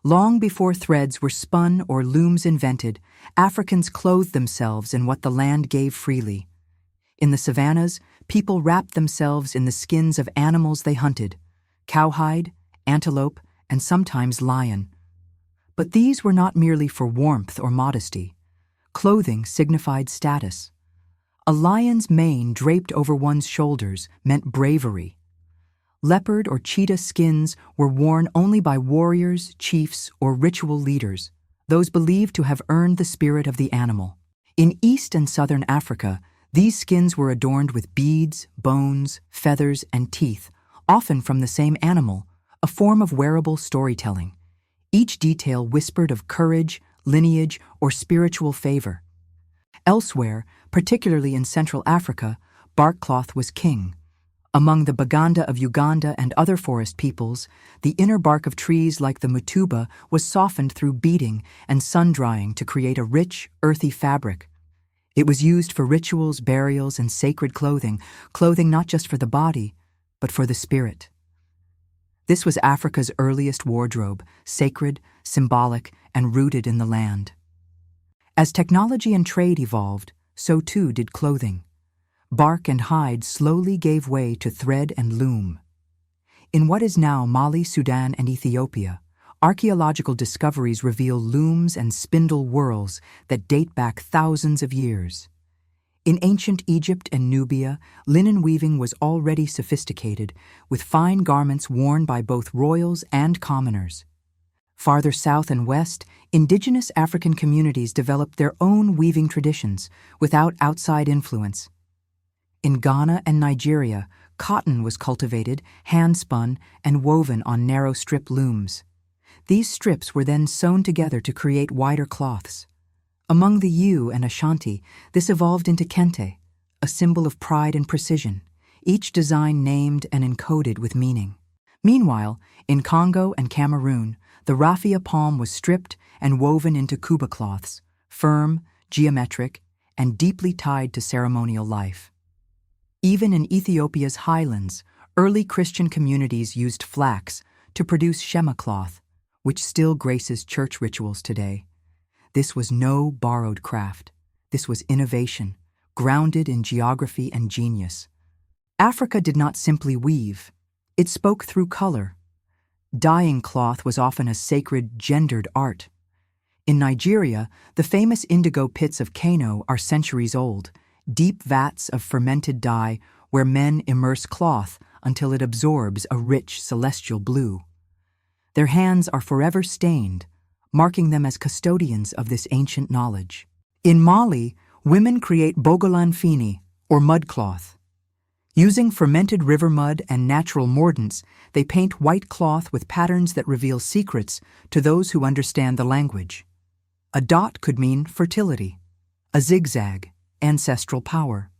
Long before threads were spun or looms invented, Africans clothed themselves in what the land gave freely. In the savannas, people wrapped themselves in the skins of animals they hunted: cowhide, antelope, and sometimes lion. But these were not merely for warmth or modesty. Clothing signified status. A lion's mane draped over one's shoulders meant bravery. Leopard or cheetah skins were worn only by warriors, chiefs, or ritual leaders, those believed to have earned the spirit of the animal. In East and Southern Africa, these skins were adorned with beads, bones, feathers, and teeth, often from the same animal, a form of wearable storytelling. Each detail whispered of courage, lineage, or spiritual favor. Elsewhere, particularly in Central Africa, barkcloth was king. Among the Baganda of Uganda and other forest peoples, the inner bark of trees like the mutuba was softened through beating and sun-drying to create a rich, earthy fabric. It was used for rituals, burials, and sacred clothing not just for the body, but for the spirit. This was Africa's earliest wardrobe, sacred, symbolic, and rooted in the land. As technology and trade evolved, so too did clothing. Bark and hide slowly gave way to thread and loom. In what is now Mali, Sudan, and Ethiopia, archaeological discoveries reveal looms and spindle whorls that date back thousands of years. In ancient Egypt and Nubia, linen weaving was already sophisticated, with fine garments worn by both royals and commoners. Farther south and west, indigenous African communities developed their own weaving traditions without outside influence. In Ghana and Nigeria, cotton was cultivated, hand-spun, and woven on narrow strip looms. These strips were then sewn together to create wider cloths. Among the Yu and Ashanti, this evolved into kente, a symbol of pride and precision, each design named and encoded with meaning. Meanwhile, in Congo and Cameroon, the raffia palm was stripped and woven into kuba cloths, firm, geometric, and deeply tied to ceremonial life. Even in Ethiopia's highlands, early Christian communities used flax to produce shema cloth, which still graces church rituals today. This was no borrowed craft. This was innovation, grounded in geography and genius. Africa did not simply weave. It spoke through color. Dyeing cloth was often a sacred, gendered art. In Nigeria, the famous indigo pits of Kano are centuries old, deep vats of fermented dye where men immerse cloth until it absorbs a rich celestial blue. Their hands are forever stained, marking them as custodians of this ancient knowledge. In Mali, women create bogolan fini, or mud cloth. Using fermented river mud and natural mordants, they paint white cloth with patterns that reveal secrets to those who understand the language. A dot could mean fertility, a zigzag, ancestral power.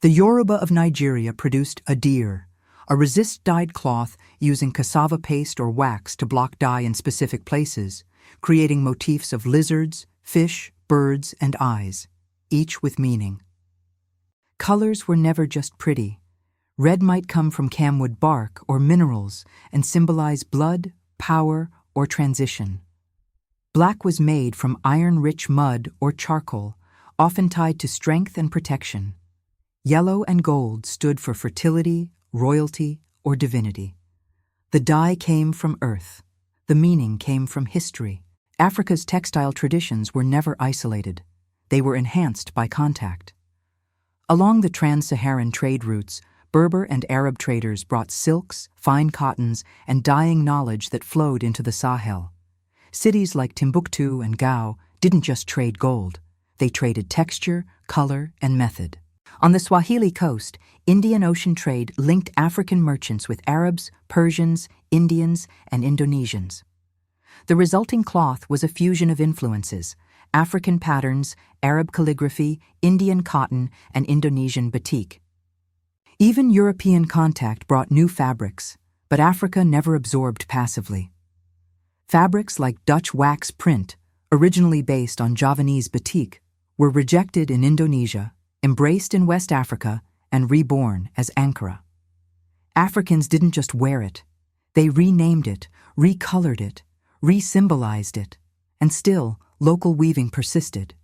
The Yoruba of Nigeria produced adir, a resist-dyed cloth using cassava paste or wax to block dye in specific places, creating motifs of lizards, fish, birds, and eyes, each with meaning. Colors were never just pretty. Red might come from camwood bark or minerals and symbolize blood, power, or transition. Black was made from iron-rich mud or charcoal, often tied to strength and protection. Yellow and gold stood for fertility, royalty, or divinity. The dye came from earth. The meaning came from history. Africa's textile traditions were never isolated. They were enhanced by contact. Along the trans-Saharan trade routes, Berber and Arab traders brought silks, fine cottons, and dyeing knowledge that flowed into the Sahel. Cities like Timbuktu and Gao didn't just trade gold. They traded texture, color, and method. On the Swahili coast, Indian Ocean trade linked African merchants with Arabs, Persians, Indians, and Indonesians. The resulting cloth was a fusion of influences: African patterns, Arab calligraphy, Indian cotton, and Indonesian batik. Even European contact brought new fabrics, but Africa never absorbed passively. Fabrics like Dutch wax print, originally based on Javanese batik, were rejected in Indonesia, embraced in West Africa, and reborn as Ankara. Africans didn't just wear it. They renamed it, recolored it, re-symbolized it, and still, local weaving persisted.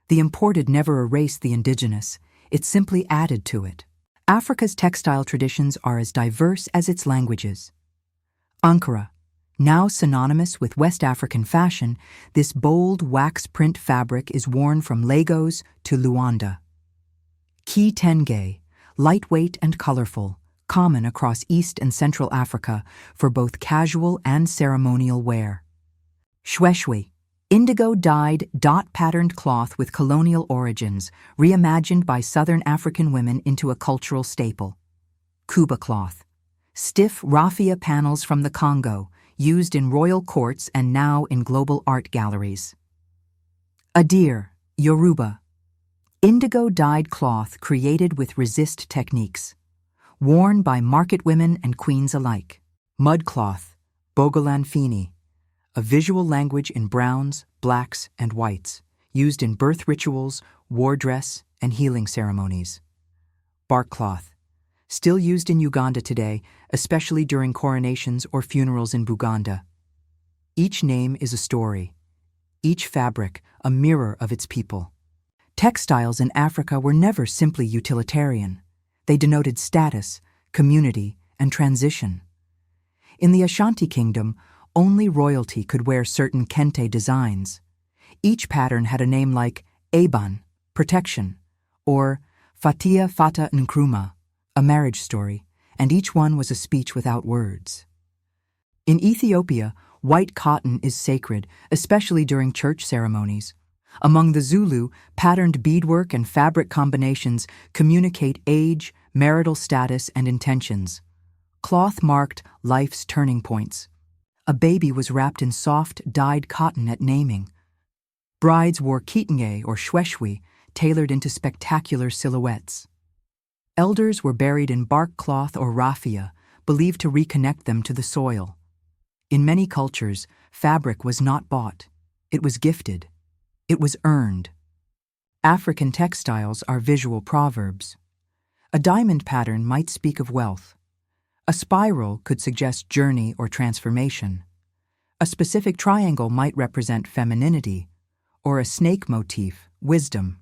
The imported never erased the indigenous, it simply added to it. Africa's textile traditions are as diverse as its languages. Ankara, now synonymous with West African fashion, this bold wax print fabric is worn from Lagos to Luanda. Kitenge, lightweight and colorful, common across East and Central Africa for both casual and ceremonial wear. Shweshwe, indigo-dyed, dot-patterned cloth with colonial origins, reimagined by Southern African women into a cultural staple. Kuba cloth, stiff raffia panels from the Congo, used in royal courts and now in global art galleries. Adir, Yoruba, indigo-dyed cloth created with resist techniques, worn by market women and queens alike. Mud cloth, Bogolanfini, a visual language in browns, blacks, and whites, used in birth rituals, war dress, and healing ceremonies. Barkcloth, still used in Uganda today, especially during coronations or funerals in Buganda. Each name is a story, each fabric a mirror of its people. Textiles in Africa were never simply utilitarian. They denoted status, community, and transition. In the Ashanti Kingdom, only royalty could wear certain kente designs. Each pattern had a name like Eban, protection, or Fatia Fata Nkrumah, a marriage story, and each one was a speech without words. In Ethiopia, white cotton is sacred, especially during church ceremonies. Among the Zulu, patterned beadwork and fabric combinations communicate age, marital status, and intentions. Cloth marked life's turning points. A baby was wrapped in soft, dyed cotton at naming. Brides wore kitenge or shweshwe, tailored into spectacular silhouettes. Elders were buried in bark cloth or raffia, believed to reconnect them to the soil. In many cultures, fabric was not bought. It was gifted. It was earned. African textiles are visual proverbs. A diamond pattern might speak of wealth. A spiral could suggest journey or transformation. A specific triangle might represent femininity, or a snake motif, wisdom.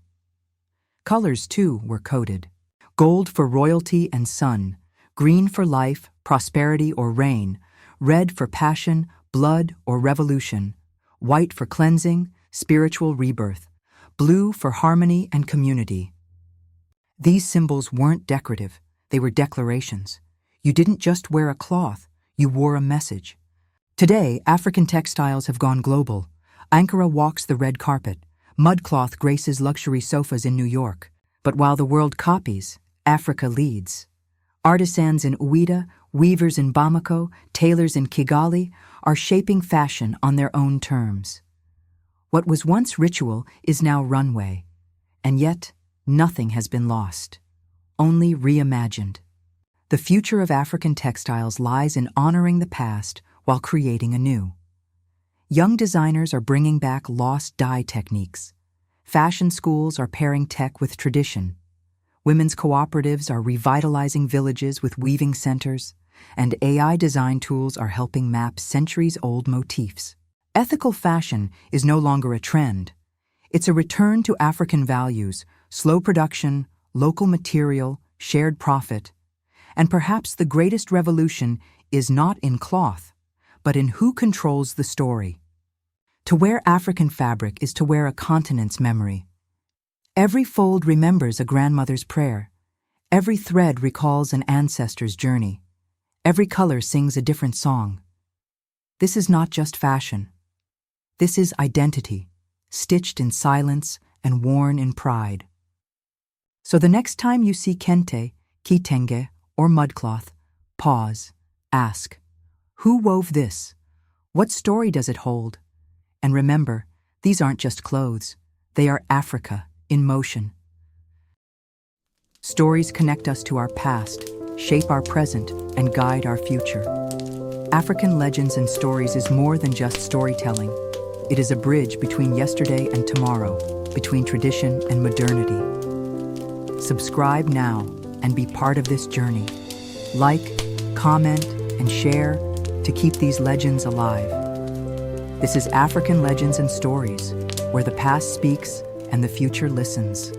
Colors, too, were coded. Gold for royalty and sun, green for life, prosperity or rain, red for passion, blood or revolution, white for cleansing, spiritual rebirth, blue for harmony and community. These symbols weren't decorative, they were declarations. You didn't just wear a cloth, you wore a message. Today, African textiles have gone global. Ankara walks the red carpet. Mudcloth graces luxury sofas in New York. But while the world copies, Africa leads. Artisans in Ouida, weavers in Bamako, tailors in Kigali are shaping fashion on their own terms. What was once ritual is now runway, and yet nothing has been lost, only reimagined. The future of African textiles lies in honoring the past while creating anew. Young designers are bringing back lost dye techniques. Fashion schools are pairing tech with tradition. Women's cooperatives are revitalizing villages with weaving centers, and AI design tools are helping map centuries-old motifs. Ethical fashion is no longer a trend. It's a return to African values, slow production, local material, shared profit. And perhaps the greatest revolution is not in cloth, but in who controls the story. To wear African fabric is to wear a continent's memory. Every fold remembers a grandmother's prayer. Every thread recalls an ancestor's journey. Every color sings a different song. This is not just fashion. This is identity, stitched in silence and worn in pride. So the next time you see kente, kitenge, or mudcloth, pause, ask, who wove this? What story does it hold? And remember, these aren't just clothes. They are Africa in motion. Stories connect us to our past, shape our present, and guide our future. African legends and stories is more than just storytelling. It is a bridge between yesterday and tomorrow, between tradition and modernity. Subscribe now and be part of this journey. Like, comment, and share to keep these legends alive. This is African Legends and Stories, where the past speaks and the future listens.